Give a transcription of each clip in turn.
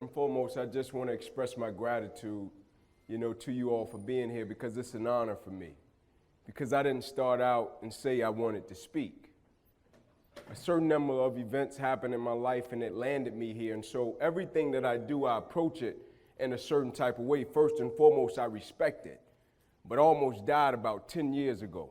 And foremost, I just want to express my gratitude, to you all for being here because it's an honor for me. Because I didn't start out and say I wanted to speak. A certain number of events happened in my life and it landed me here. And so everything that I do, I approach it in a certain type of way. First and foremost, I respect it, but I almost died about 10 years ago.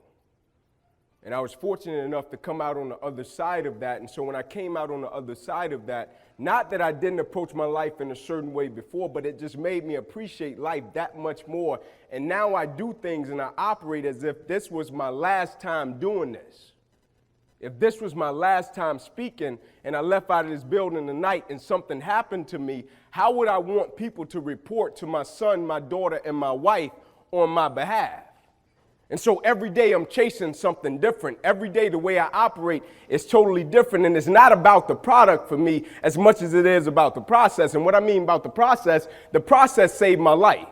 And I was fortunate enough to come out on the other side of that. And so when I came out on the other side of that, not that I didn't approach my life in a certain way before, but it just made me appreciate life that much more. And now I do things and I operate as if this was my last time doing this. If this was my last time speaking and I left out of this building tonight and something happened to me, how would I want people to report to my son, my daughter, and my wife on my behalf? And so every day I'm chasing something different. Every day the way I operate is totally different. And it's not about the product for me as much as it is about the process. And what I mean about the process saved my life.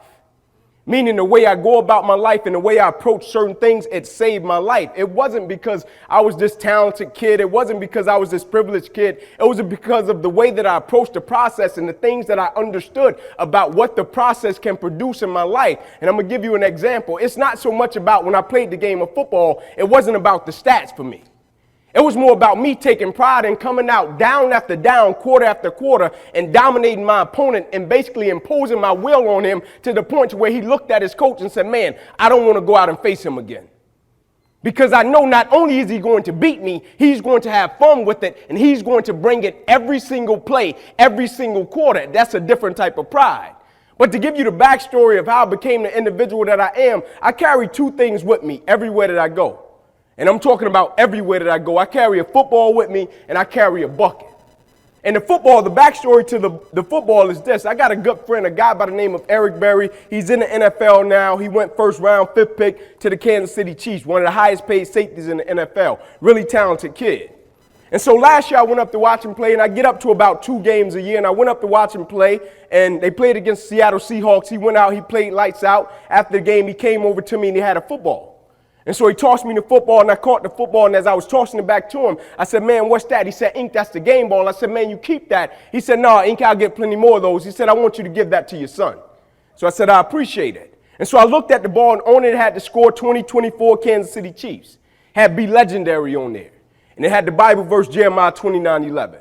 Meaning the way I go about my life and the way I approach certain things, it saved my life. It wasn't because I was this talented kid. It wasn't because I was this privileged kid. It was because of the way that I approached the process and the things that I understood about what the process can produce in my life. And I'm going to give you an example. It's not so much about when I played the game of football, it wasn't about the stats for me. It was more about me taking pride in coming out down after down, quarter after quarter, and dominating my opponent and basically imposing my will on him to the point to where he looked at his coach and said, man, I don't want to go out and face him again. Because I know not only is he going to beat me, he's going to have fun with it, and he's going to bring it every single play, every single quarter. That's a different type of pride. But to give you the backstory of how I became the individual that I am, I carry two things with me everywhere that I go. And I'm talking about everywhere that I go. I carry a football with me and I carry a bucket. And the backstory to the football is this. I got a good friend, a guy by the name of Eric Berry. He's in the NFL now. He went first round, fifth pick to the Kansas City Chiefs, one of the highest paid safeties in the NFL. Really talented kid. And so last year I went up to watch him play, and I get up to about 2 games a year, and I went up to watch him play, and they played against Seattle Seahawks. He went out, he played lights out. After the game, he came over to me and he had a football. And so he tossed me the football, and I caught the football, and as I was tossing it back to him, I said, man, what's that? He said, Ink, that's the game ball. I said, man, you keep that. He said, no, Ink, I'll get plenty more of those. He said, I want you to give that to your son. So I said, I appreciate it. And so I looked at the ball, and on it had the score 20-24 Kansas City Chiefs. Had Be Legendary on there. And it had the Bible verse Jeremiah 29:11.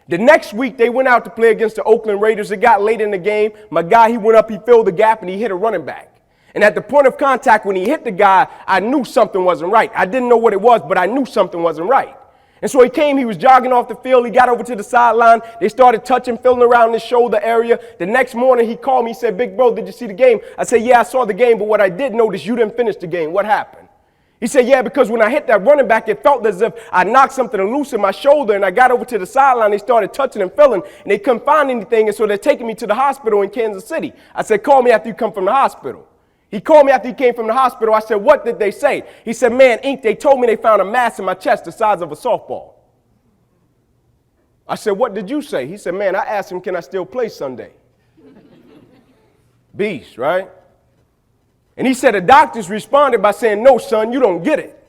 The next week, they went out to play against the Oakland Raiders. It got late in the game. My guy, he went up, he filled the gap, and he hit a running back. And at the point of contact, when he hit the guy, I knew something wasn't right. I didn't know what it was, but I knew something wasn't right. And so he came, he was jogging off the field. He got over to the sideline. They started touching, feeling around his shoulder area. The next morning, he called me. He said, big bro, did you see the game? I said, yeah, I saw the game, but what I did notice, you didn't finish the game. What happened? He said, yeah, because when I hit that running back, it felt as if I knocked something loose in my shoulder, and I got over to the sideline. They started touching and feeling, and they couldn't find anything, and so they're taking me to the hospital in Kansas City. I said, call me after you come from the hospital. He called me after he came from the hospital. I said, what did they say? He said, man, Ink, they told me they found a mass in my chest the size of a softball. I said, what did you say? He said, man, I asked him, can I still play Sunday? Beast, right? And he said, the doctors responded by saying, no, son, you don't get it.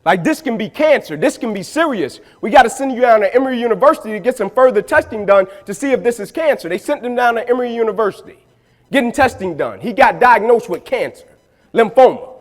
Like, this can be cancer. This can be serious. We got to send you down to Emory University to get some further testing done to see if this is cancer. They sent him down to Emory University. Getting testing done. He got diagnosed with cancer, lymphoma.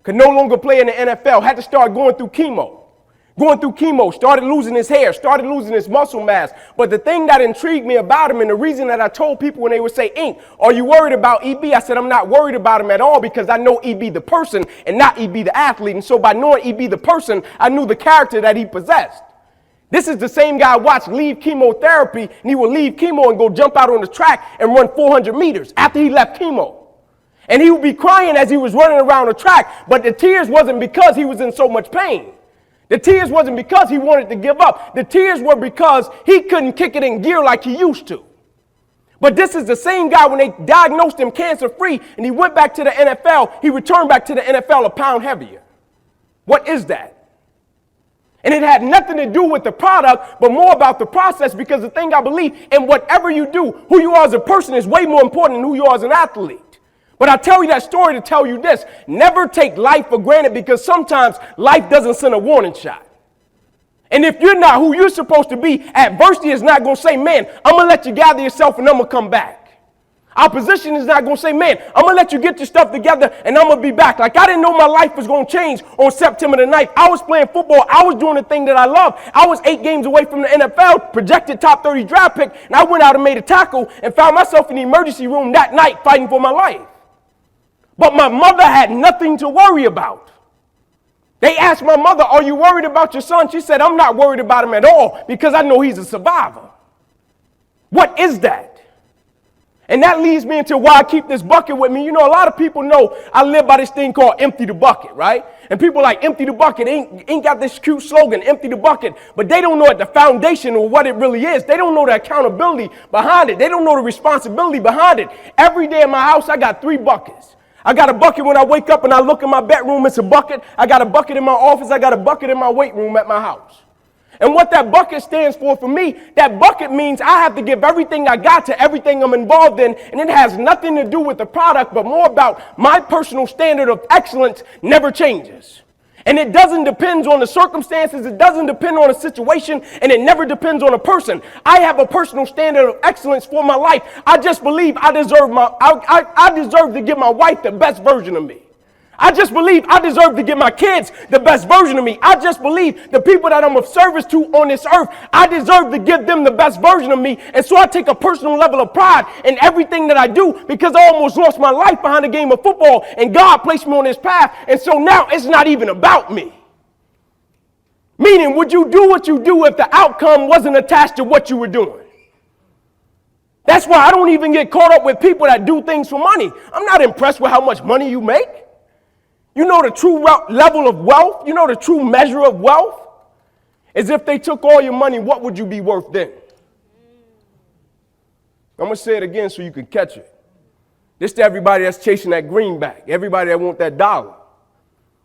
Could no longer play in the NFL. Had to start going through chemo. Started losing his hair, started losing his muscle mass. But the thing that intrigued me about him, and the reason that I told people when they would say, Ink, are you worried about EB? I said, I'm not worried about him at all because I know EB the person and not EB the athlete. And so by knowing EB the person, I knew the character that he possessed. This is the same guy I watched leave chemotherapy, and he would leave chemo and go jump out on the track and run 400 meters after he left chemo. And he would be crying as he was running around the track, but the tears wasn't because he was in so much pain. The tears wasn't because he wanted to give up. The tears were because he couldn't kick it in gear like he used to. But this is the same guy when they diagnosed him cancer-free and he went back to the NFL, he returned back to the NFL a pound heavier. What is that? And it had nothing to do with the product, but more about the process, because the thing I believe in whatever you do, who you are as a person is way more important than who you are as an athlete. But I tell you that story to tell you this. Never take life for granted, because sometimes life doesn't send a warning shot. And if you're not who you're supposed to be, adversity is not going to say, man, I'm going to let you gather yourself and I'm going to come back. Opposition is not going to say, man, I'm going to let you get your stuff together and I'm going to be back. Like, I didn't know my life was going to change on September the 9th. I was playing football. I was doing the thing that I love. I was 8 games away from the NFL, projected top 30 draft pick, and I went out and made a tackle and found myself in the emergency room that night fighting for my life. But my mother had nothing to worry about. They asked my mother, are you worried about your son? She said, I'm not worried about him at all because I know he's a survivor. What is that? And that leads me into why I keep this bucket with me. You know, a lot of people know I live by this thing called empty the bucket, right? And people like empty the bucket ain't got this cute slogan, empty the bucket, but they don't know at the foundation of what it really is. They don't know the accountability behind it. They don't know the responsibility behind it. Every day in my house, I got 3 buckets. I got a bucket when I wake up and I look in my bedroom, it's a bucket. I got a bucket in my office. I got a bucket in my weight room at my house. And what that bucket stands for me, that bucket means I have to give everything I got to everything I'm involved in. And it has nothing to do with the product, but more about my personal standard of excellence never changes. And it doesn't depend on the circumstances. It doesn't depend on a situation. And it never depends on a person. I have a personal standard of excellence for my life. I just believe I deserve to give my wife the best version of me. I just believe I deserve to give my kids the best version of me. I just believe the people that I'm of service to on this earth, I deserve to give them the best version of me. And so I take a personal level of pride in everything that I do because I almost lost my life behind a game of football and God placed me on this path. And so now it's not even about me. Meaning, would you do what you do if the outcome wasn't attached to what you were doing? That's why I don't even get caught up with people that do things for money. I'm not impressed with how much money you make. You know the true level of wealth? You know the true measure of wealth? Is if they took all your money, what would you be worth then? I'm going to say it again so you can catch it. This to everybody that's chasing that greenback, everybody that want that dollar.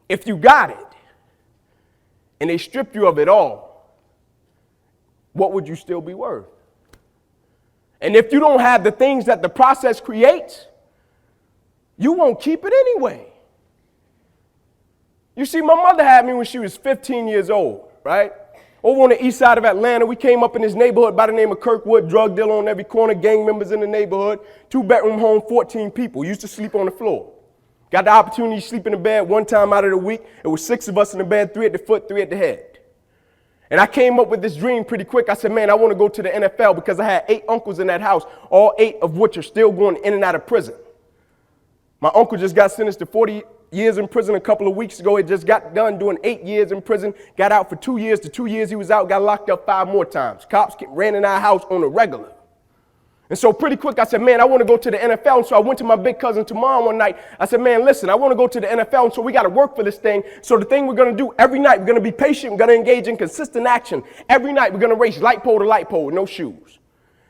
If you got it and they stripped you of it all, what would you still be worth? And if you don't have the things that the process creates, you won't keep it anyway. You see, my mother had me when she was 15 years old, right? Over on the east side of Atlanta, we came up in this neighborhood by the name of Kirkwood, drug dealer on every corner, gang members in the neighborhood, 2-bedroom home, 14 people. Used to sleep on the floor. Got the opportunity to sleep in the bed one time out of the week. It was 6 of us in the bed, 3 at the foot, 3 at the head. And I came up with this dream pretty quick. I said, man, I want to go to the NFL because I had 8 uncles in that house, all 8 of which are still going in and out of prison. My uncle just got sentenced to 40 years in prison a couple of weeks ago. He just got done doing 8 years in prison, got out for 2 years. The 2 years he was out, got locked up 5 more times. Cops ran in our house on a regular. And so pretty quick, I said, man, I want to go to the NFL. And so I went to my big cousin tomorrow one night. I said, man, listen, I want to go to the NFL. And so we got to work for this thing. So the thing we're going to do every night, we're going to be patient. We're going to engage in consistent action. Every night, we're going to race light pole to light pole with no shoes.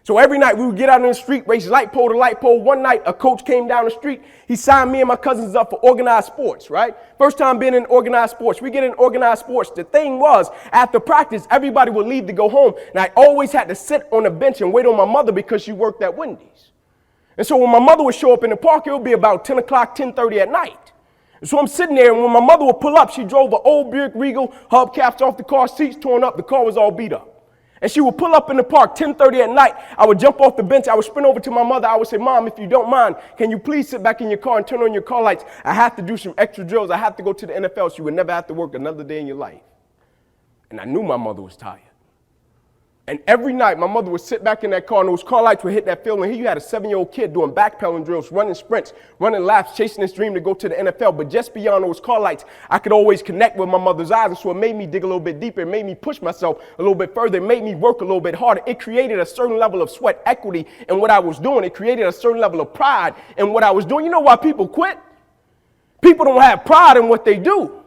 So every night we would get out on the street, race light pole to light pole. One night a coach came down the street. He signed me and my cousins up for organized sports, right? First time being in organized sports. We get in organized sports. The thing was, after practice, everybody would leave to go home. And I always had to sit on the bench and wait on my mother because she worked at Wendy's. And so when my mother would show up in the park, it would be about 10 o'clock, 10:30 at night. And so I'm sitting there, and when my mother would pull up, she drove an old Buick Regal, hubcaps off the car, seats torn up. The car was all beat up. And she would pull up in the park 10:30 at night. I would jump off the bench. I would sprint over to my mother. I would say, Mom, if you don't mind, can you please sit back in your car and turn on your car lights? I have to do some extra drills. I have to go to the NFL so you would never have to work another day in your life. And I knew my mother was tired. And every night, my mother would sit back in that car, and those car lights would hit that field. And here you had a 7-year-old kid doing backpedaling drills, running sprints, running laps, chasing his dream to go to the NFL. But just beyond those car lights, I could always connect with my mother's eyes. And so it made me dig a little bit deeper. It made me push myself a little bit further. It made me work a little bit harder. It created a certain level of sweat equity in what I was doing. It created a certain level of pride in what I was doing. You know why people quit? People don't have pride in what they do.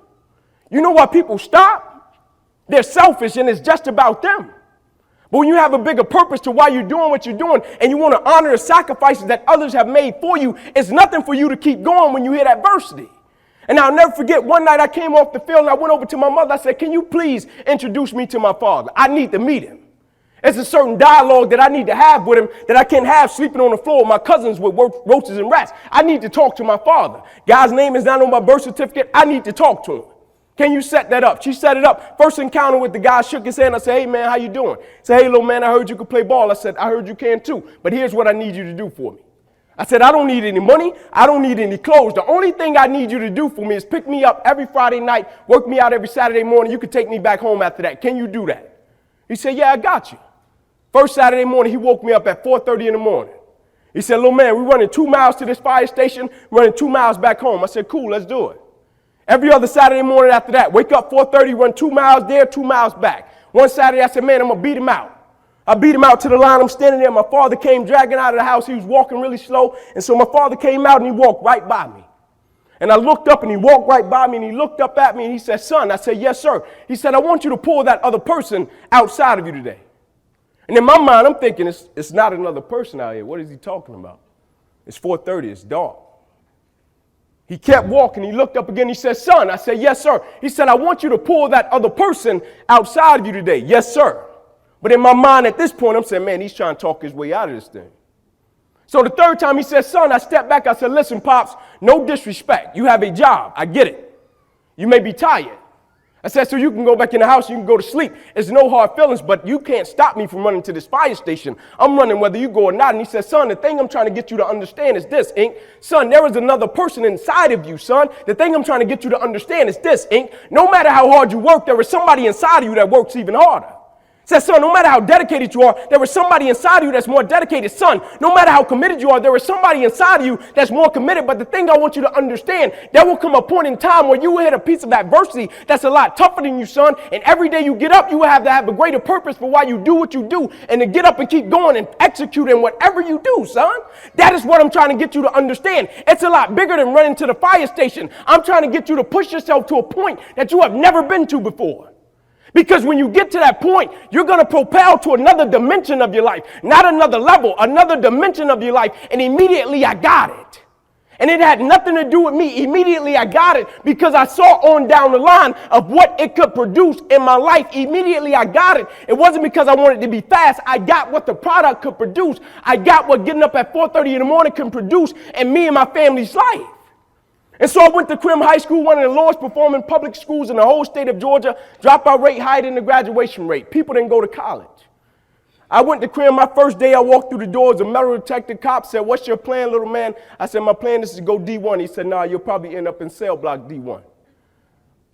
You know why people stop? They're selfish, and it's just about them. But when you have a bigger purpose to why you're doing what you're doing and you want to honor the sacrifices that others have made for you, it's nothing for you to keep going when you hit adversity. And I'll never forget, one night I came off the field and I went over to my mother. I said, can you please introduce me to my father? I need to meet him. There's a certain dialogue that I need to have with him that I can't have sleeping on the floor with my cousins with roaches and rats. I need to talk to my father. Guy's name is not on my birth certificate. I need to talk to him. Can you set that up? She set it up. First encounter with the guy, shook his hand. I said, hey, man, how you doing? He said, hey, little man, I heard you could play ball. I said, I heard you can too, but here's what I need you to do for me. I said, I don't need any money. I don't need any clothes. The only thing I need you to do for me is pick me up every Friday night, work me out every Saturday morning. You can take me back home after that. Can you do that? He said, yeah, I got you. First Saturday morning, he woke me up at 4:30 in the morning. He said, little man, we're running 2 miles to this fire station, running 2 miles back home. I said, cool, let's do it. Every other Saturday morning after that, wake up 4:30, run 2 miles there, 2 miles back. One Saturday, I said, man, I'm going to beat him out. I beat him out to the line. I'm standing there. My father came dragging out of the house. He was walking really slow. And so my father came out and he walked right by me. And I looked up and he walked right by me and he looked up at me and he said, son. I said, yes, sir. He said, I want you to pull that other person outside of you today. And in my mind, I'm thinking it's not another person out here. What is he talking about? It's 4:30. It's dark. He kept walking. He looked up again. He said, son. I said, yes, sir. He said, I want you to pull that other person outside of you today. Yes, sir. But in my mind at this point, I'm saying, man, he's trying to talk his way out of this thing. So the third time he said, son, I stepped back. I said, listen, Pops, no disrespect. You have a job. I get it. You may be tired. I said, so you can go back in the house, you can go to sleep. It's no hard feelings, but you can't stop me from running to this fire station. I'm running whether you go or not. And he said, son, the thing I'm trying to get you to understand is this, Ink. Son, there is another person inside of you, son. The thing I'm trying to get you to understand is this, Ink. No matter how hard you work, there is somebody inside of you that works even harder. Says, son, no matter how dedicated you are, there is somebody inside of you that's more dedicated. Son, no matter how committed you are, there is somebody inside of you that's more committed. But the thing I want you to understand, there will come a point in time where you will hit a piece of adversity that's a lot tougher than you, son. And every day you get up, you will have to have a greater purpose for why you do what you do and to get up and keep going and executing whatever you do, son. That is what I'm trying to get you to understand. It's a lot bigger than running to the fire station. I'm trying to get you to push yourself to a point that you have never been to before. Because when you get to that point, you're going to propel to another dimension of your life, not another level, another dimension of your life. And immediately I got it. And it had nothing to do with me. Immediately I got it because I saw on down the line of what it could produce in my life. Immediately I got it. It wasn't because I wanted to be fast. I got what the product could produce. I got what getting up at 4:30 in the morning can produce in me and my family's life. And so I went to Crim High School, one of the lowest performing public schools in the whole state of Georgia. Dropout rate higher than the graduation rate. People didn't go to college. I went to Crim. My first day I walked through the doors. A metal detector cop said, what's your plan, little man? I said, my plan is to go D1. He said, nah, you'll probably end up in cell block D1.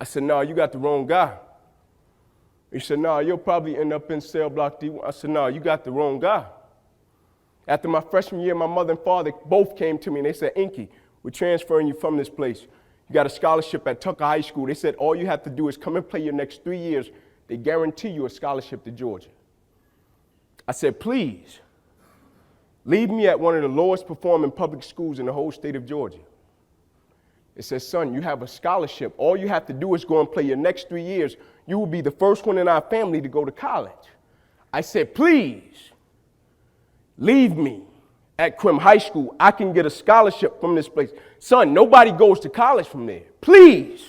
I said, nah, you got the wrong guy. He said, nah, you'll probably end up in cell block D1. I said, nah, you got the wrong guy. After my freshman year, my mother and father both came to me and they said, Inky, we're transferring you from this place. You got a scholarship at Tucker High School. They said all you have to do is come and play your next 3 years. They guarantee you a scholarship to Georgia. I said, please, leave me at one of the lowest performing public schools in the whole state of Georgia. It says, son, you have a scholarship. All you have to do is go and play your next 3 years. You will be the first one in our family to go to college. I said, please, leave me at Crim High School. I can get a scholarship from this place. Son, nobody goes to college from there. Please,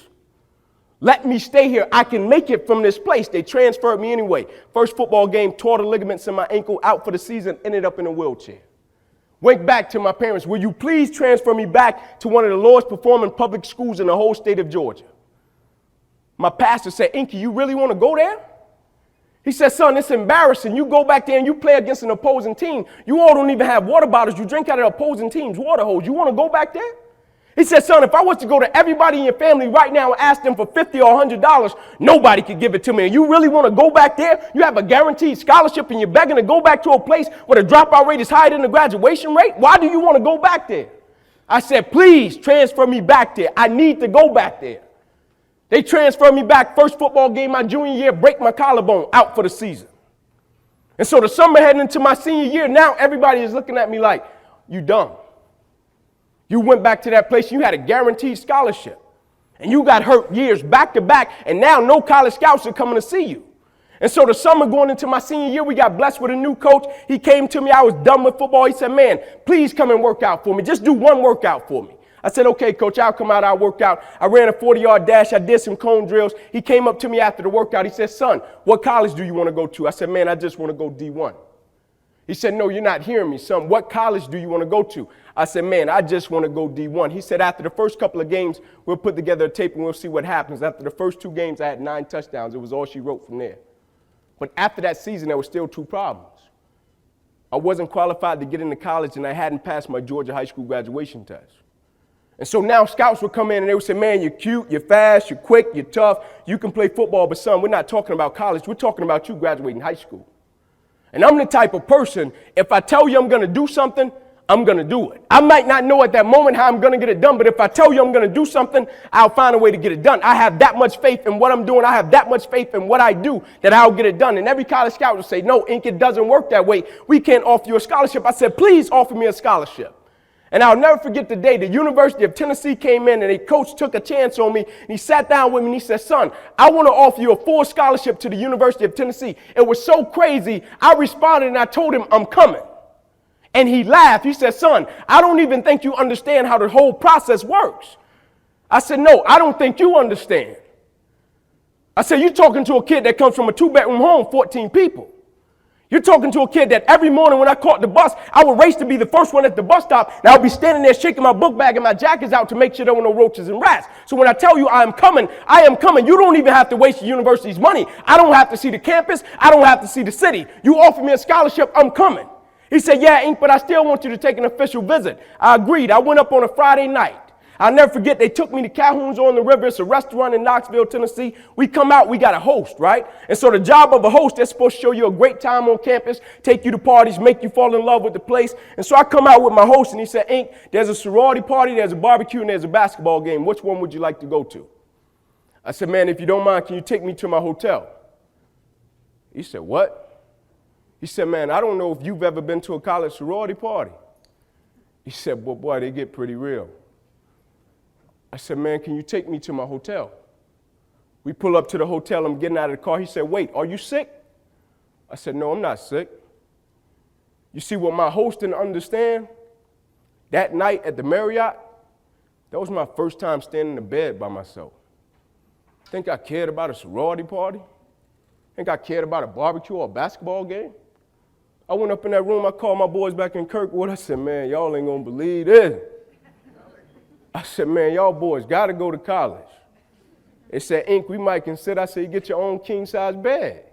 let me stay here. I can make it from this place. They transferred me anyway. First football game, tore the ligaments in my ankle, out for the season, ended up in a wheelchair. Went back to my parents, will you please transfer me back to one of the lowest performing public schools in the whole state of Georgia? My pastor said, Inky, you really want to go there? He said, son, it's embarrassing. You go back there and you play against an opposing team. You all don't even have water bottles. You drink out of the opposing team's water hose. You want to go back there? He said, son, if I was to go to everybody in your family right now and ask them for $50 or $100, nobody could give it to me. And you really want to go back there? You have a guaranteed scholarship and you're begging to go back to a place where the dropout rate is higher than the graduation rate? Why do you want to go back there? I said, please transfer me back there. I need to go back there. They transferred me back. First football game my junior year, break my collarbone, out for the season. And so the summer heading into my senior year, now everybody is looking at me like, you dumb. You went back to that place, you had a guaranteed scholarship. And you got hurt years back to back, and now no college scouts are coming to see you. And so the summer going into my senior year, we got blessed with a new coach. He came to me, I was done with football. He said, man, please come and work out for me. Just do one workout for me. I said, okay, coach, I'll come out, I'll work out. I ran a 40-yard dash. I did some cone drills. He came up to me after the workout. He said, son, what college do you want to go to? I said, man, I just want to go D1. He said, no, you're not hearing me, son. What college do you want to go to? I said, man, I just want to go D1. He said, after the first couple of games, we'll put together a tape and we'll see what happens. After the first 2 games, I had 9 touchdowns. It was all she wrote from there. But after that season, there were still 2 problems. I wasn't qualified to get into college, and I hadn't passed my Georgia high school graduation test. And so now scouts would come in and they would say, man, you're cute, you're fast, you're quick, you're tough, you can play football, but son, we're not talking about college. We're talking about you graduating high school. And I'm the type of person, if I tell you I'm going to do something, I'm going to do it. I might not know at that moment how I'm going to get it done, but if I tell you I'm going to do something, I'll find a way to get it done. I have that much faith in what I'm doing. I have that much faith in what I do that I'll get it done. And every college scout would say, no, Inky, it doesn't work that way. We can't offer you a scholarship. I said, please offer me a scholarship. And I'll never forget the day the University of Tennessee came in and a coach took a chance on me. And he sat down with me and he said, son, I want to offer you a full scholarship to the University of Tennessee. It was so crazy. I responded and I told him, I'm coming. And he laughed. He said, son, I don't even think you understand how the whole process works. I said, no, I don't think you understand. I said, you're talking to a kid that comes from a 2-bedroom home, 14 people. You're talking to a kid that every morning when I caught the bus, I would race to be the first one at the bus stop, and I would be standing there shaking my book bag and my jackets out to make sure there were no roaches and rats. So when I tell you I am coming, I am coming. You don't even have to waste the university's money. I don't have to see the campus. I don't have to see the city. You offer me a scholarship, I'm coming. He said, yeah, Ink, but I still want you to take an official visit. I agreed. I went up on a Friday night. I'll never forget, they took me to Calhoun's on the River. It's a restaurant in Knoxville, Tennessee. We come out, we got a host, right? And so the job of a host, they're supposed to show you a great time on campus, take you to parties, make you fall in love with the place. And so I come out with my host, and he said, Ink, there's a sorority party, there's a barbecue, and there's a basketball game. Which one would you like to go to? I said, man, if you don't mind, can you take me to my hotel? He said, what? He said, man, I don't know if you've ever been to a college sorority party. He said, well, boy, they get pretty real. I said, man, can you take me to my hotel? We pull up to the hotel. I'm getting out of the car. He said, wait, are you sick? I said, no, I'm not sick. You see, what my host didn't understand, that night at the Marriott, that was my first time standing in the bed by myself. Think I cared about a sorority party? Think I cared about a barbecue or a basketball game? I went up in that room. I called my boys back in Kirkwood. I said, man, y'all ain't going to believe this. I said, man, y'all boys got to go to college. They said, Ink, we might consider. I said, you get your own king-size bed.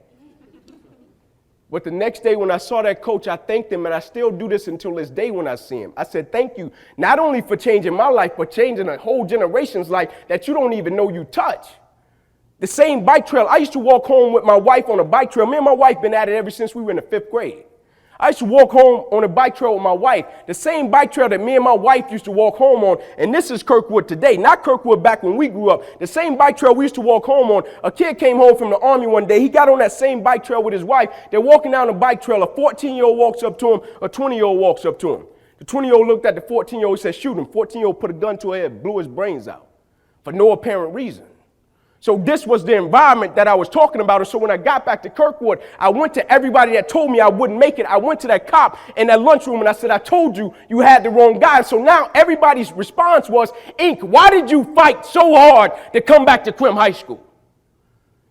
But the next day when I saw that coach, I thanked him, and I still do this until this day when I see him. I said, thank you, not only for changing my life, but changing a whole generation's life that you don't even know you touch. The same bike trail. I used to walk home with my wife on a bike trail. Me and my wife been at it ever since we were in the 5th grade. I used to walk home on a bike trail with my wife, the same bike trail that me and my wife used to walk home on, and this is Kirkwood today, not Kirkwood back when we grew up. The same bike trail we used to walk home on. A kid came home from the Army one day. He got on that same bike trail with his wife. They're walking down the bike trail. A 14-year-old walks up to him. A 20-year-old walks up to him. The 20-year-old looked at the 14-year-old and said, shoot him. 14-year-old put a gun to her head, blew his brains out for no apparent reason. So this was the environment that I was talking about. And so when I got back to Kirkwood, I went to everybody that told me I wouldn't make it. I went to that cop in that lunchroom and I said, I told you, you had the wrong guy. So now everybody's response was, Ink, why did you fight so hard to come back to Crim High School?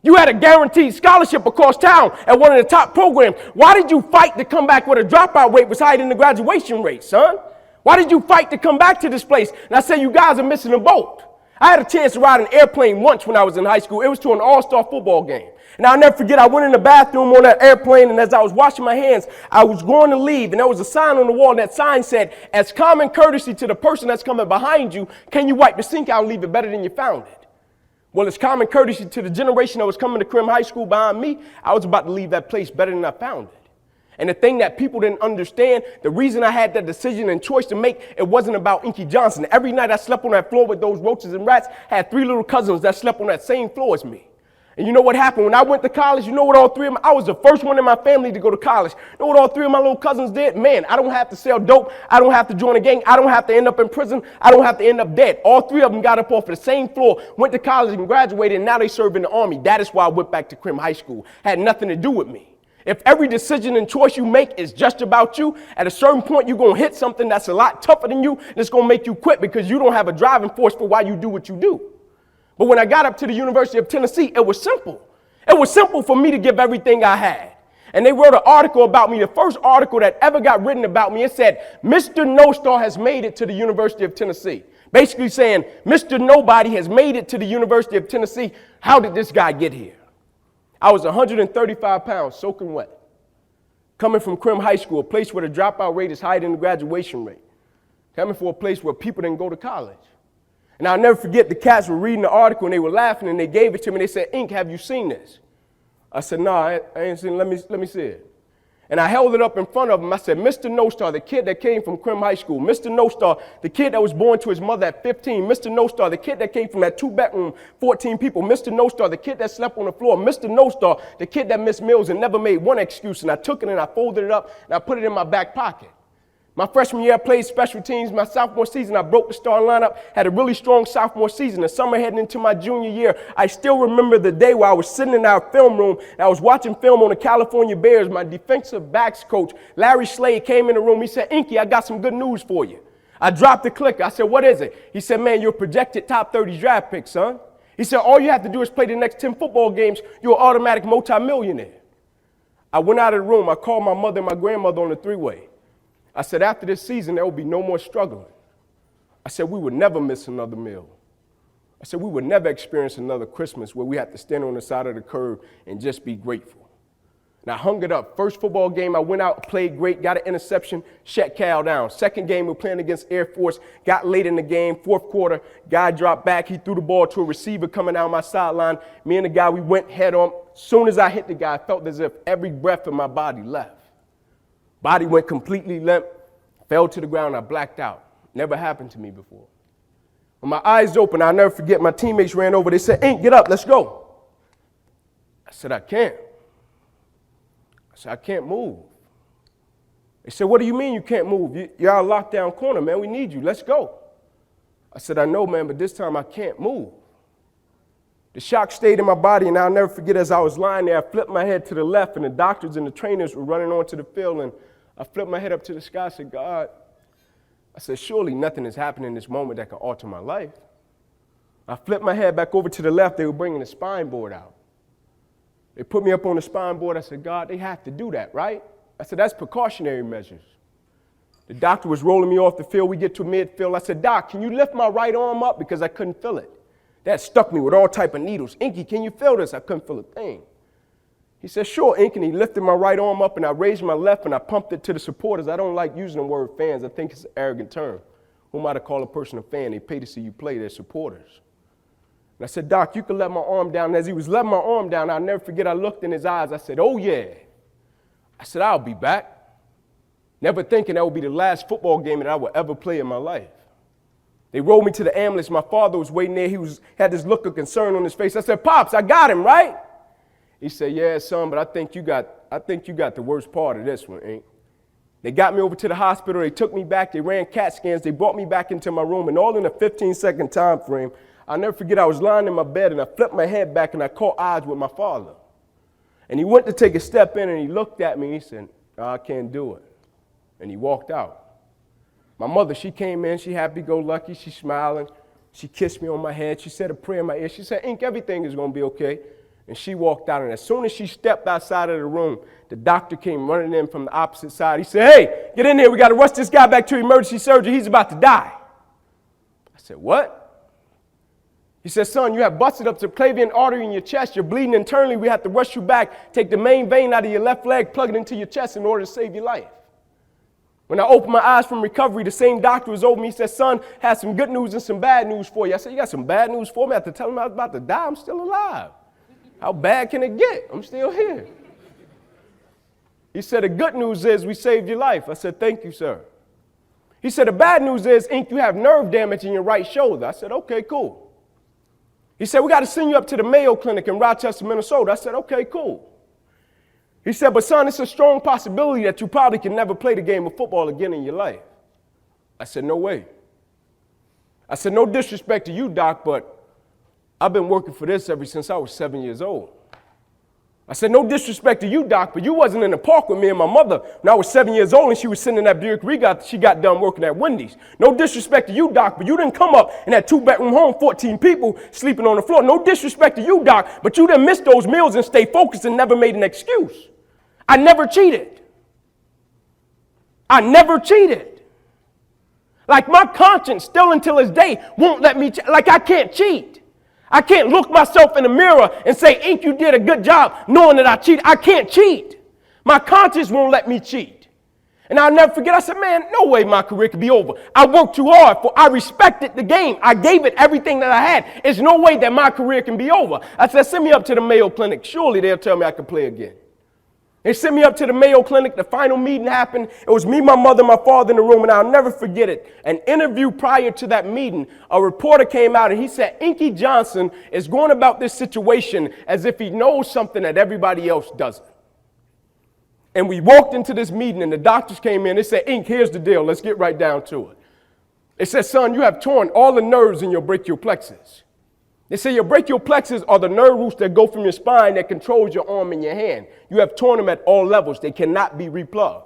You had a guaranteed scholarship across town at one of the top programs. Why did you fight to come back where the dropout rate was higher than the graduation rate, son? Why did you fight to come back to this place? And I said, you guys are missing a boat. I had a chance to ride an airplane once when I was in high school. It was to an all-star football game. And I'll never forget, I went in the bathroom on that airplane, and as I was washing my hands, I was going to leave, and there was a sign on the wall, and that sign said, as common courtesy to the person that's coming behind you, can you wipe the sink out and leave it better than you found it? Well, it's common courtesy to the generation that was coming to Crim High School behind me. I was about to leave that place better than I found it. And the thing that people didn't understand, the reason I had that decision and choice to make, it wasn't about Inky Johnson. Every night I slept on that floor with those roaches and rats, I had 3 little cousins that slept on that same floor as me. And you know what happened? When I went to college, you know what all 3 of them, I was the first one in my family to go to college. You know what all 3 of my little cousins did? Man, I don't have to sell dope. I don't have to join a gang. I don't have to end up in prison. I don't have to end up dead. All 3 of them got up off of the same floor, went to college and graduated, and now they serve in the Army. That is why I went back to Crim High School. Had nothing to do with me. If every decision and choice you make is just about you, at a certain point you're going to hit something that's a lot tougher than you, and it's going to make you quit because you don't have a driving force for why you do what you do. But when I got up to the University of Tennessee, it was simple. It was simple for me to give everything I had. And they wrote an article about me, the first article that ever got written about me. It said, Mr. No Star has made it to the University of Tennessee. Basically saying, Mr. Nobody has made it to the University of Tennessee. How did this guy get here? I was 135 pounds, soaking wet. Coming from Crim High School, a place where the dropout rate is higher than the graduation rate. Coming from a place where people didn't go to college. And I'll never forget, the cats were reading the article and they were laughing and they gave it to me. They said, Ink, have you seen this? I said, no, I ain't seen it. Let me see it. And I held it up in front of him. I said, Mr. No Star, the kid that came from Crim High School. Mr. No Star, the kid that was born to his mother at 15. Mr. No Star, the kid that came from that 2-bedroom, 14 people. Mr. No Star, the kid that slept on the floor. Mr. No Star, the kid that missed meals and never made one excuse. And I took it and I folded it up and I put it in my back pocket. My freshman year, I played special teams. My sophomore season, I broke the star lineup, had a really strong sophomore season. The summer heading into my junior year, I still remember the day where I was sitting in our film room and I was watching film on the California Bears. My defensive backs coach, Larry Slade, came in the room. He said, Inky, I got some good news for you. I dropped the clicker. I said, what is it? He said, man, you're a projected top 30 draft pick, son. He said, all you have to do is play the next 10 football games. You're an automatic multimillionaire. I went out of the room. I called my mother and my grandmother on the three-way. I said, after this season, there will be no more struggling. I said, we would never miss another meal. I said, we would never experience another Christmas where we had to stand on the side of the curb and just be grateful. And I hung it up. First football game, I went out, played great, got an interception, shut Cal down. Second game, we were playing against Air Force, got late in the game, fourth quarter, guy dropped back, he threw the ball to a receiver coming down my sideline. Me and the guy, we went head on. As soon as I hit the guy, I felt as if every breath in my body left. Body went completely limp, fell to the ground, I blacked out. Never happened to me before. When my eyes opened, I'll never forget, my teammates ran over, they said, Ink, get up, let's go. I said, I can't. I said, I can't move. They said, what do you mean you can't move? You're out of lockdown corner, man, we need you, let's go. I said, I know, man, but this time I can't move. The shock stayed in my body, and I'll never forget, as I was lying there, I flipped my head to the left, and the doctors and the trainers were running onto the field, and I flipped my head up to the sky. I said, God, I said, surely nothing is happening in this moment that can alter my life. I flipped my head back over to the left. They were bringing the spine board out. They put me up on the spine board. I said, God, they have to do that, right? I said, that's precautionary measures. The doctor was rolling me off the field. We get to midfield. I said, Doc, can you lift my right arm up? Because I couldn't feel it. That stuck me with all type of needles. Inky, can you feel this? I couldn't feel a thing. He said, sure, Inky, and he lifted my right arm up, and I raised my left, and I pumped it to the supporters. I don't like using the word fans. I think it's an arrogant term. Who might have called a person a fan? They pay to see you play. They're supporters. And I said, Doc, you can let my arm down. And as he was letting my arm down, I'll never forget, I looked in his eyes. I said, oh, yeah. I said, I'll be back. Never thinking that would be the last football game that I would ever play in my life. They rolled me to the ambulance. My father was waiting there. He had this look of concern on his face. I said, Pops, I got him, right? He said, yeah, son, but I think you got the worst part of this one, Ink. They got me over to the hospital. They took me back. They ran CAT scans. They brought me back into my room, and all in a 15-second time frame. I'll never forget, I was lying in my bed, and I flipped my head back, and I caught eyes with my father. And he went to take a step in, and he looked at me, and he said, no, I can't do it. And he walked out. My mother, she came in, she happy-go-lucky, she's smiling. She kissed me on my head. She said a prayer in my ear. She said, Ink, everything is going to be okay. And she walked out, and as soon as she stepped outside of the room, the doctor came running in from the opposite side. He said, hey, get in here. We got to rush this guy back to emergency surgery. He's about to die. I said, what? He said, son, you have busted up subclavian artery in your chest. You're bleeding internally. We have to rush you back, take the main vein out of your left leg, plug it into your chest in order to save your life. When I opened my eyes from recovery, the same doctor was over me. He said, son, had some good news and some bad news for you. I said, you got some bad news for me? I had to tell him I was about to die. I'm still alive. How bad can it get? I'm still here. He said, the good news is we saved your life. I said, thank you, sir. He said, the bad news is, Ink, you have nerve damage in your right shoulder. I said, okay, cool. He said, we got to send you up to the Mayo Clinic in Rochester, Minnesota. I said, okay, cool. He said, but son, it's a strong possibility that you probably can never play the game of football again in your life. I said, no way. I said, no disrespect to you, Doc, but I've been working for this ever since I was 7 years old. I said, no disrespect to you, Doc, but you wasn't in the park with me and my mother when I was 7 years old and she was sitting in that Buick Regal. She got done working at Wendy's. No disrespect to you, Doc, but you didn't come up in that 2-bedroom home, 14 people sleeping on the floor. No disrespect to you, Doc, but you didn't miss those meals and stay focused and never made an excuse. I never cheated. I never cheated. Like my conscience still until this day won't let me, like I can't cheat. I can't look myself in the mirror and say, Ink, you did a good job knowing that I cheated. I can't cheat. My conscience won't let me cheat. And I'll never forget, I said, man, no way my career could be over. I worked too hard for, I respected the game. I gave it everything that I had. There's no way that my career can be over. I said, send me up to the Mayo Clinic. Surely they'll tell me I can play again. They sent me up to the Mayo Clinic. The final meeting happened. It was me, my mother, my father in the room, and I'll never forget it. An interview prior to that meeting, a reporter came out and he said, Inky Johnson is going about this situation as if he knows something that everybody else doesn't. And we walked into this meeting and the doctors came in. They said, Ink, here's the deal. Let's get right down to it. They said, son, you have torn all the nerves in your brachial plexus. They say your brachial plexus are the nerve roots that go from your spine that controls your arm and your hand. You have torn them at all levels. They cannot be replugged.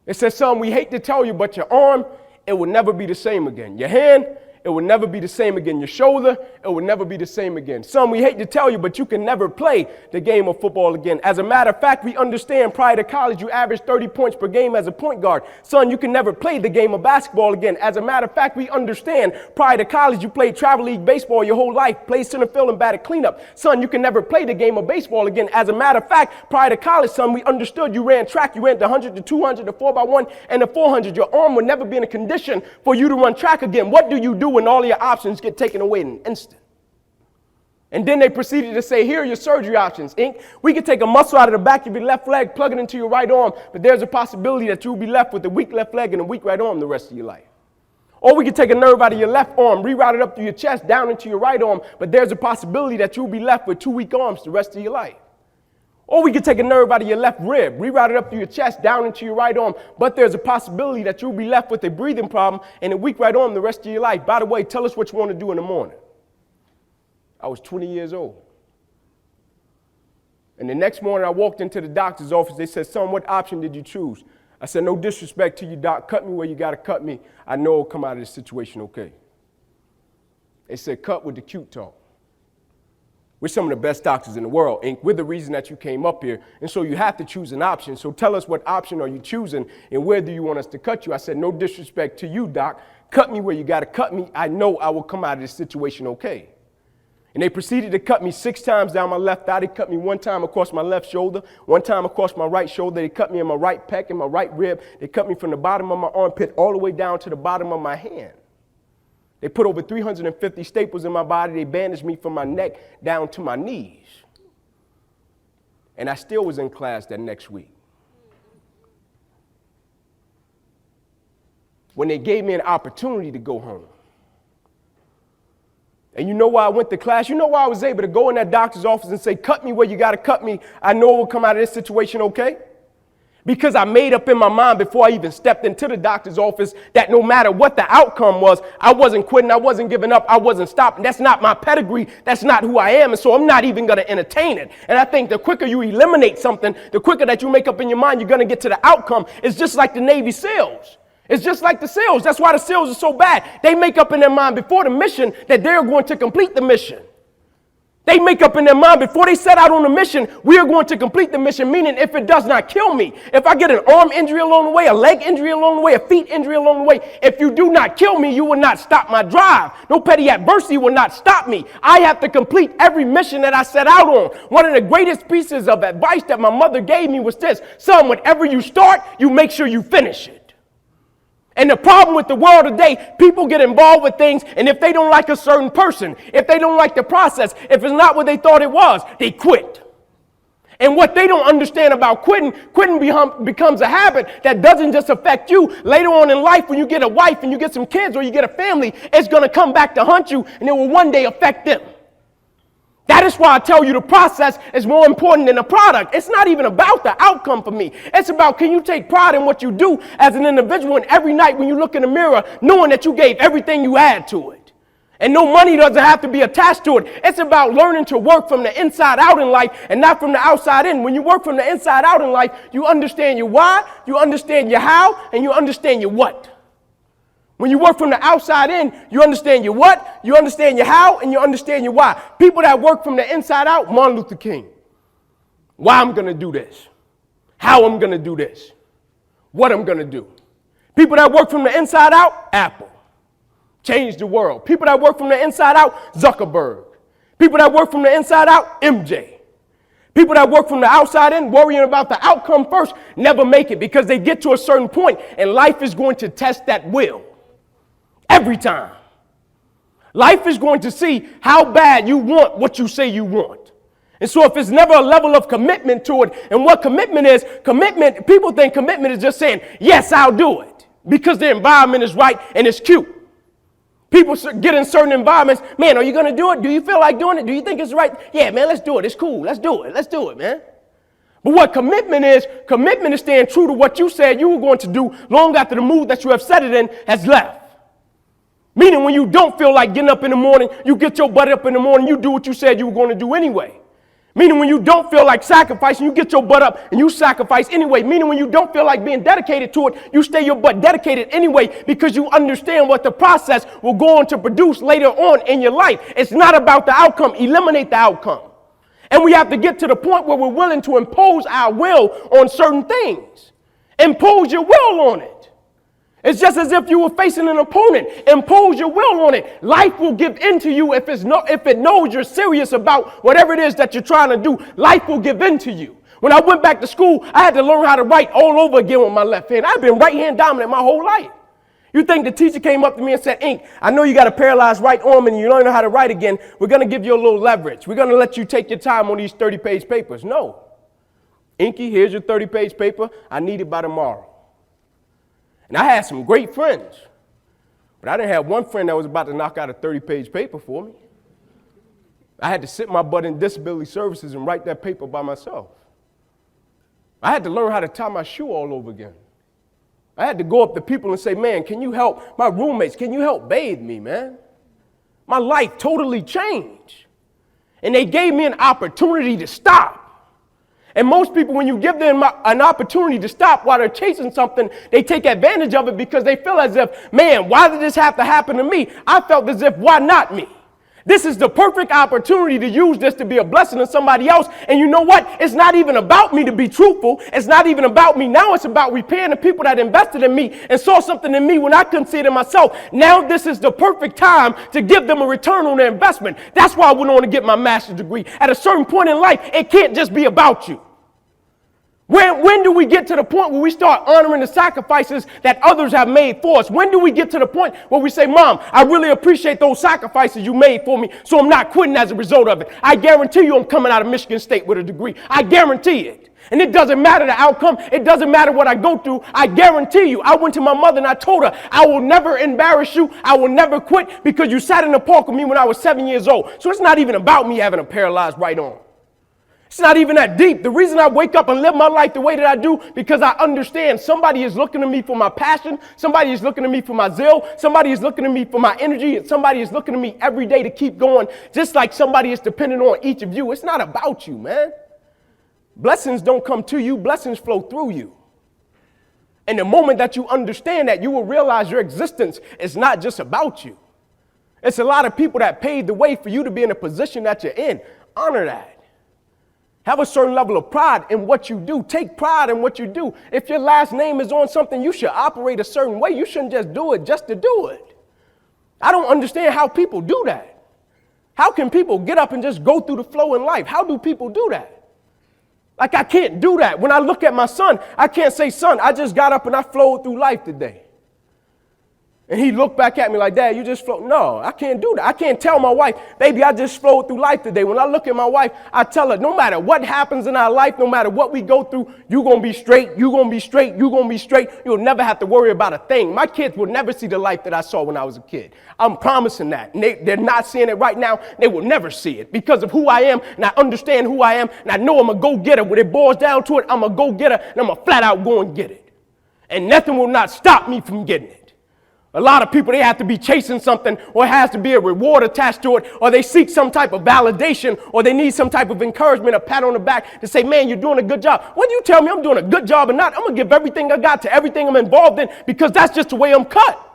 They said, son, we hate to tell you, but your arm, it will never be the same again. Your hand, it will never be the same again. Your shoulder, it will never be the same again. Son, we hate to tell you, but you can never play the game of football again. As a matter of fact, we understand prior to college, you averaged 30 points per game as a point guard. Son, you can never play the game of basketball again. As a matter of fact, we understand prior to college, you played travel league baseball your whole life, played center field and batted cleanup. Son, you can never play the game of baseball again. As a matter of fact, prior to college, son, we understood you ran track. You ran the 100, the 200, the 4x1, and the 400. Your arm would never be in a condition for you to run track again. What do you do when all your options get taken away in an instant? And then they proceeded to say, here are your surgery options, Ink. We can take a muscle out of the back of your left leg, plug it into your right arm, but there's a possibility that you'll be left with a weak left leg and a weak right arm the rest of your life. Or we can take a nerve out of your left arm, reroute it up through your chest, down into your right arm, but there's a possibility that you'll be left with 2 weak arms the rest of your life. Or we could take a nerve out of your left rib, reroute it up through your chest, down into your right arm, but there's a possibility that you'll be left with a breathing problem and a weak right arm the rest of your life. By the way, tell us what you want to do in the morning. I was 20 years old. And the next morning I walked into the doctor's office. They said, son, what option did you choose? I said, no disrespect to you, doc. Cut me where you got to cut me. I know I'll come out of this situation okay. They said, cut with the cute talk. We're some of the best doctors in the world, Ink. We're the reason that you came up here. And so you have to choose an option. So tell us what option are you choosing and where do you want us to cut you? I said, no disrespect to you, doc. Cut me where you got to cut me. I know I will come out of this situation okay. And they proceeded to cut me 6 times down my left thigh. They cut me 1 time across my left shoulder, 1 time across my right shoulder. They cut me in my right pec and my right rib. They cut me from the bottom of my armpit all the way down to the bottom of my hand. They put over 350 staples in my body. They bandaged me from my neck down to my knees. And I still was in class that next week. When they gave me an opportunity to go home. And you know why I went to class? You know why I was able to go in that doctor's office and say, cut me where you got to cut me. I know we'll come out of this situation okay. Because I made up in my mind before I even stepped into the doctor's office that no matter what the outcome was, I wasn't quitting, I wasn't giving up, I wasn't stopping. That's not my pedigree. That's not who I am. And so I'm not even going to entertain it. And I think the quicker you eliminate something, the quicker that you make up in your mind, you're going to get to the outcome. It's just like the Navy SEALs. It's just like the SEALs. That's why the SEALs are so bad. They make up in their mind before the mission that they're going to complete the mission. They make up in their mind before they set out on the mission, we are going to complete the mission, meaning if it does not kill me, if I get an arm injury along the way, a leg injury along the way, a feet injury along the way, if you do not kill me, you will not stop my drive. No petty adversity will not stop me. I have to complete every mission that I set out on. One of the greatest pieces of advice that my mother gave me was this: son, whatever you start, you make sure you finish it. And the problem with the world today, people get involved with things, and if they don't like a certain person, if they don't like the process, if it's not what they thought it was, they quit. And what they don't understand about quitting becomes a habit that doesn't just affect you. Later on in life, when you get a wife and you get some kids or you get a family, it's going to come back to haunt you, and it will one day affect them. That is why I tell you the process is more important than the product. It's not even about the outcome for me. It's about, can you take pride in what you do as an individual, and every night when you look in the mirror, knowing that you gave everything you had to it. And no money doesn't have to be attached to it. It's about learning to work from the inside out in life and not from the outside in. When you work from the inside out in life, you understand your why, you understand your how, and you understand your what. When you work from the outside in, you understand your what, you understand your how, and you understand your why. People that work from the inside out, Martin Luther King. Why I'm going to do this. how I'm going to do this, what I'm going to do. People that work from the inside out, Apple. Change the world. People that work from the inside out, Zuckerberg. People that work from the inside out, MJ. People that work from the outside in, worrying about the outcome first, never make it because they get to a certain point and life is going to test that will. Every time. Life is going to see how bad you want what you say you want. And so if it's never a level of commitment to it, and what commitment is, people think commitment is just saying, yes, I'll do it because the environment is right and it's cute. People get in certain environments, man, are you going to do it? Do you feel like doing it? Do you think it's right? Yeah, man, let's do it. It's cool. Let's do it, man. But what commitment is staying true to what you said you were going to do long after the mood that you have set it in has left. Meaning when you don't feel like getting up in the morning, you get your butt up in the morning, you do what you said you were going to do anyway. Meaning when you don't feel like sacrificing, you get your butt up and you sacrifice anyway. Meaning when you don't feel like being dedicated to it, you stay your butt dedicated anyway because you understand what the process will go on to produce later on in your life. It's not about the outcome. Eliminate the outcome. And we have to get to the point where we're willing to impose our will on certain things. Impose your will on it. It's just as if you were facing an opponent. Impose your will on it. Life will give in to you if it knows you're serious about whatever it is that you're trying to do. Life will give in to you. When I went back to school, I had to learn how to write all over again with my left hand. I've been right hand dominant my whole life. You think the teacher came up to me and said, Ink, I know you got a paralyzed right arm and you learn how to write again. We're going to give you a little leverage. We're going to let you take your time on these 30-page papers. No. Inky, here's your 30-page paper. I need it by tomorrow. And I had some great friends, but I didn't have one friend that was about to knock out a 30-page paper for me. I had to sit my butt in disability services and write that paper by myself. I had to learn how to tie my shoe all over again. I had to go up to people and say, man, can you help my roommates? Can you help bathe me, man? My life totally changed. And they gave me an opportunity to stop. And most people, when you give them an opportunity to stop while they're chasing something, they take advantage of it because they feel as if, man, why did this have to happen to me? I felt as if, why not me? This is the perfect opportunity to use this to be a blessing to somebody else. And you know what? It's not even about me to be truthful. It's not even about me. Now it's about repaying the people that invested in me and saw something in me when I couldn't see it in myself. Now this is the perfect time to give them a return on their investment. That's why I went on to get my master's degree. At a certain point in life, it can't just be about you. When do we get to the point where we start honoring the sacrifices that others have made for us? When do we get to the point where we say, Mom, I really appreciate those sacrifices you made for me, so I'm not quitting as a result of it. I guarantee you I'm coming out of Michigan State with a degree. I guarantee it. And it doesn't matter the outcome. It doesn't matter what I go through. I guarantee you. I went to my mother and I told her, I will never embarrass you. I will never quit because you sat in the park with me when I was 7 years old. So it's not even about me having a paralyzed right arm. It's not even that deep. The reason I wake up and live my life the way that I do, because I understand somebody is looking to me for my passion. Somebody is looking to me for my zeal. Somebody is looking to me for my energy. And somebody is looking to me every day to keep going, just like somebody is dependent on each of you. It's not about you, man. Blessings don't come to you. Blessings flow through you. And the moment that you understand that, you will realize your existence is not just about you. It's a lot of people that paved the way for you to be in the position that you're in. Honor that. Have a certain level of pride in what you do. Take pride in what you do. If your last name is on something, you should operate a certain way. You shouldn't just do it just to do it. I don't understand how people do that. How can people get up and just go through the flow in life? How do people do that? Like, I can't do that. When I look at my son, I can't say, son, I just got up and I flowed through life today. And he looked back at me like, Dad, you just flowed. No, I can't do that. I can't tell my wife, baby, I just flowed through life today. When I look at my wife, I tell her, no matter what happens in our life, no matter what we go through, you're going to be straight, you're going to be straight, you're going to be straight. You'll never have to worry about a thing. My kids will never see the life that I saw when I was a kid. I'm promising that. And they're not seeing it right now. They will never see it because of who I am, and I understand who I am, and I know I'm a go-getter. When it boils down to it, I'm a go-getter, and I'm a flat out go and get it. And nothing will not stop me from getting it. A lot of people, they have to be chasing something, or it has to be a reward attached to it, or they seek some type of validation, or they need some type of encouragement, a pat on the back to say, man, you're doing a good job. When you tell me I'm doing a good job or not, I'm going to give everything I got to everything I'm involved in because that's just the way I'm cut.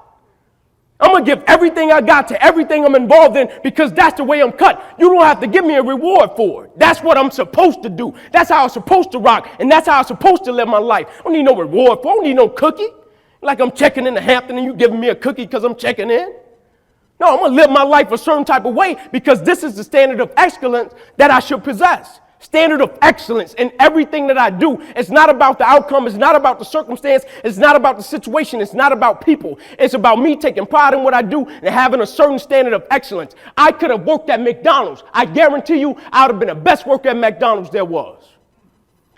I'm going to give everything I got to everything I'm involved in because that's the way I'm cut. You don't have to give me a reward for it. That's what I'm supposed to do. That's how I'm supposed to rock, and that's how I'm supposed to live my life. I don't need no reward for it. I don't need no cookie. Like I'm checking in to Hampton and you giving me a cookie because I'm checking in. No, I'm going to live my life a certain type of way because this is the standard of excellence that I should possess. Standard of excellence in everything that I do. It's not about the outcome. It's not about the circumstance. It's not about the situation. It's not about people. It's about me taking pride in what I do and having a certain standard of excellence. I could have worked at McDonald's. I guarantee you I would have been the best worker at McDonald's there was.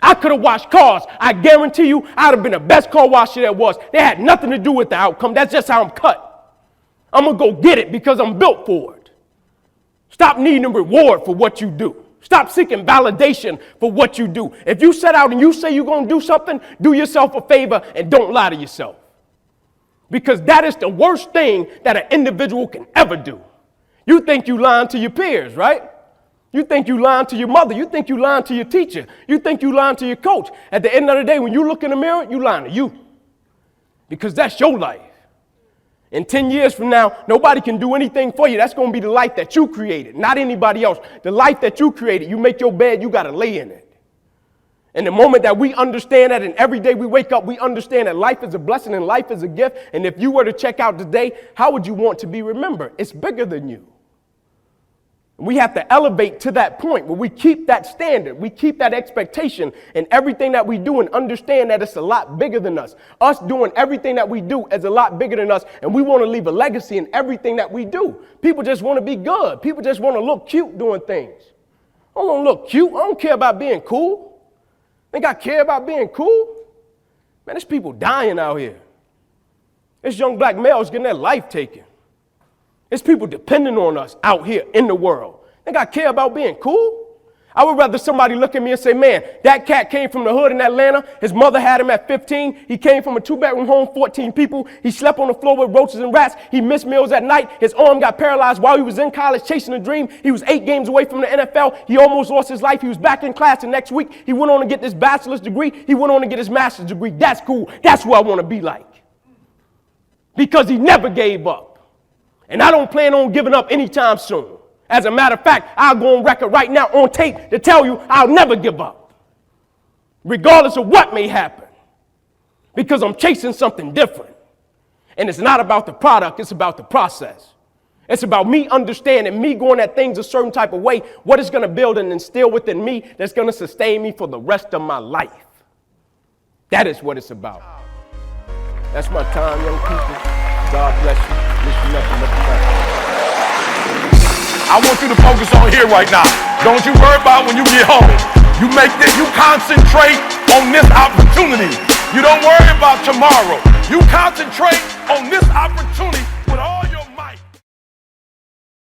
I could have washed cars. I guarantee you I would have been the best car washer there was. They had nothing to do with the outcome. That's just how I'm cut. I'm going to go get it because I'm built for it. Stop needing a reward for what you do. Stop seeking validation for what you do. If you set out and you say you're going to do something, do yourself a favor and don't lie to yourself. Because that is the worst thing that an individual can ever do. You think you lying to your peers, right? You think you lying to your mother. You think you lying to your teacher. You think you lying to your coach. At the end of the day, when you look in the mirror, you lying to you. Because that's your life. In 10 years from now, nobody can do anything for you. That's going to be the life that you created, not anybody else. The life that you created, you make your bed, you got to lay in it. And the moment that we understand that, and every day we wake up, we understand that life is a blessing and life is a gift. And if you were to check out today, how would you want to be remembered? It's bigger than you. We have to elevate to that point where we keep that standard, we keep that expectation in everything that we do and understand that it's a lot bigger than us. Us doing everything that we do is a lot bigger than us, and we want to leave a legacy in everything that we do. People just want to be good. People just want to look cute doing things. I don't want to look cute. I don't care about being cool. Think I care about being cool? Man, there's people dying out here. There's young black males getting their life taken. There's people depending on us out here in the world. Think I care about being cool? I would rather somebody look at me and say, man, that cat came from the hood in Atlanta. His mother had him at 15. He came from a 2-bedroom home, 14 people. He slept on the floor with roaches and rats. He missed meals at night. His arm got paralyzed while he was in college chasing a dream. He was 8 games away from the NFL. He almost lost his life. He was back in class the next week. He went on to get this bachelor's degree. He went on to get his master's degree. That's cool. That's who I want to be like. Because he never gave up. And I don't plan on giving up anytime soon. As a matter of fact, I'll go on record right now on tape to tell you I'll never give up, regardless of what may happen, because I'm chasing something different. And it's not about the product, it's about the process. It's about me understanding, me going at things a certain type of way, what it's going to build and instill within me that's going to sustain me for the rest of my life. That is what it's about. That's my time, young people. God bless you. Wish you nothing but the best. I want you to focus on here right now. Don't you worry about when you get home. You concentrate on this opportunity. You don't worry about tomorrow. You concentrate on this opportunity with all